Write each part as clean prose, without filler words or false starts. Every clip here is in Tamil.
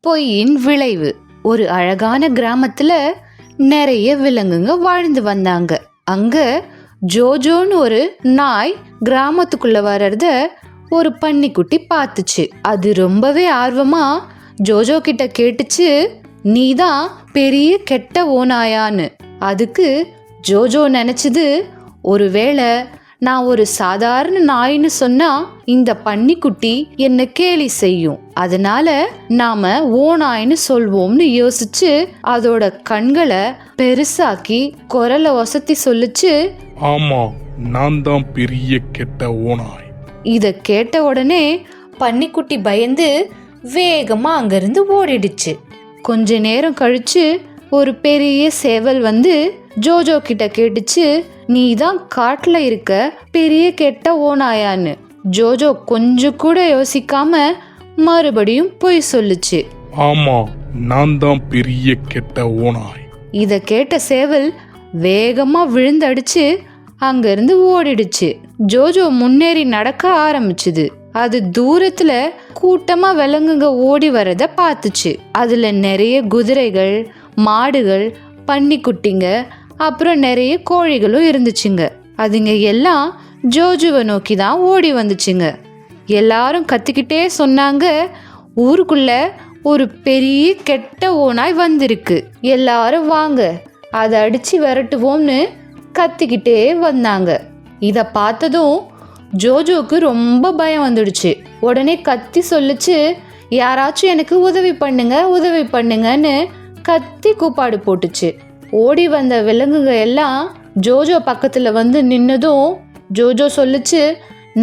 பொய்யின் விளைவு. ஒரு அழகான கிராமத்துல நிறைய விலங்குங்க வாழ்ந்து வந்தாங்க. அங்க ஜோஜோன்னு ஒரு நாய் கிராமத்துக்குள்ள வர்றத ஒரு பன்னிக்குட்டி பார்த்துச்சு. அது ரொம்பவே ஆர்வமா ஜோஜோ கிட்ட கேட்டுச்சு, நீதான் பெரிய கெட்ட ஓநாயான்னு. அதுக்கு ஜோஜோ நினைச்சது, ஒருவேளை நான் ஒரு சாதாரண நாயின்னு சொன்னா இந்த பன்னிக்குட்டி என்ன கேலி செய்யும், அதனால நாம ஓநாயின்னு சொல்வோம்னு யோசிச்சு அதோட கண்களை பெருசாக்கி குரலை ஒசத்தி சொல்லுச்சு, ஆமா, நான் தான் பெரிய கெட்ட ஓநாய். இத கேட்ட உடனே பன்னிக்குட்டி பயந்து வேகமா அங்கிருந்து ஓடிடுச்சு. கொஞ்ச நேரம் கழிச்சு ஒரு பெரிய சேவல் வந்து ஜோஜோ கிட்ட கேட்டுச்சு, நீ தான் காட்டுல இருக்க பெரிய கெட்ட ஓநாயான்னு. ஜோஜோ கொஞ்சம் கூட யோசிக்காம மறுபடியும் பொய் சொல்லுச்சு, ஆமா, நான் தான் பெரிய கெட்ட ஓநாய். இத கேட்ட சேவல் வேகமா விழுந்தடிச்சு அங்கிருந்து ஓடிடுச்சு. ஜோஜோ முன்னேறி நடக்க ஆரம்பிச்சுது. அது தூரத்துல கூட்டமா விலங்குங்க ஓடி வரத பார்த்துச்சு. அதுல நிறைய குதிரைகள், மாடுகள், பன்னிக்குட்டிங்க, அப்புறம் நிறைய கோழிகளும் இருந்துச்சுங்க. அதுங்க எல்லாம் ஜோஜோவை நோக்கி தான் ஓடி வந்துச்சுங்க. எல்லாரும் கத்திக்கிட்டே சொன்னாங்க, ஊருக்குள்ள ஒரு பெரிய கெட்ட ஓநாய் வந்திருக்கு, எல்லாரும் வாங்க அதை அடிச்சு விரட்டுவோம்னு கத்திக்கிட்டே வந்தாங்க. இத பார்த்ததும் ஜோஜோக்கு ரொம்ப பயம் வந்துடுச்சு. உடனே கத்தி சொல்லுச்சு, யாராச்சும் எனக்கு உதவி பண்ணுங்க, உதவி பண்ணுங்கன்னு கத்தி கூப்பாடு போட்டுச்சு. ஓடி வந்த விலங்குங்க எல்லாம் ஜோஜோ பக்கத்துல வந்து நின்னதும் ஜோஜோ சொல்லுச்சு,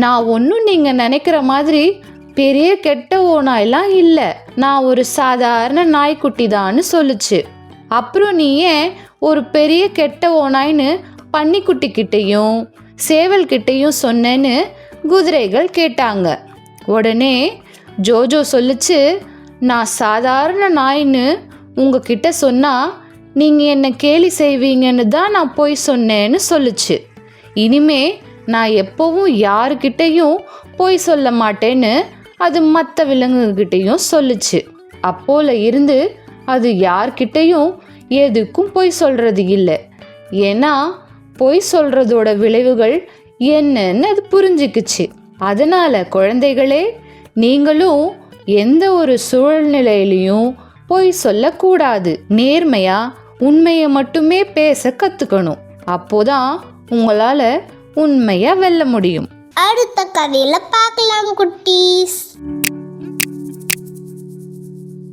நான் ஒன்றும் நீங்க நினைக்கிற மாதிரி பெரிய கெட்ட ஓநாயெல்லாம் இல்லை, நான் ஒரு சாதாரண நாய்க்குட்டி தான்னு சொல்லுச்சு. அப்புறம் நீ ஏன் ஒரு பெரிய கெட்ட ஓநாய்னு பன்னிக்குட்டி கிட்டையும் சேவல் கிட்டையும் சொன்னேன்னு குதிரைகள் கேட்டாங்க. உடனே ஜோஜோ சொல்லுச்சு, நான் சாதாரண நாயின்னு உங்ககிட்ட சொன்னா நீங்க என்ன கேலி செய்வீங்கன்னு தான் நான் போய் சொன்னேன்னு சொல்லுச்சு. இனிமே நான் எப்பவும் யாருக்கிட்டையும் போய் சொல்ல மாட்டேன்னு அது மற்ற விலங்குகிட்டையும் சொல்லுச்சு. அப்போல இருந்து அது யார்கிட்டையும் எதுக்கும் பொய் சொல்றது இல்லை. ஏன்னா பொய் சொல்றதோட விளைவுகள் என்னன்னு அது புரிஞ்சுக்குச்சு. அதனால குழந்தைகளே, நீங்களும் எந்த ஒரு சூழ்நிலையிலையும் பொய் சொல்லக்கூடாது. நேர்மையா உண்மையை மட்டுமே பேச கத்துக்கணும். அப்போதான் உங்களால உண்மையா வெல்ல முடியும். அடுத்த கதையில பார்க்கலாம் குட்டீஸ்.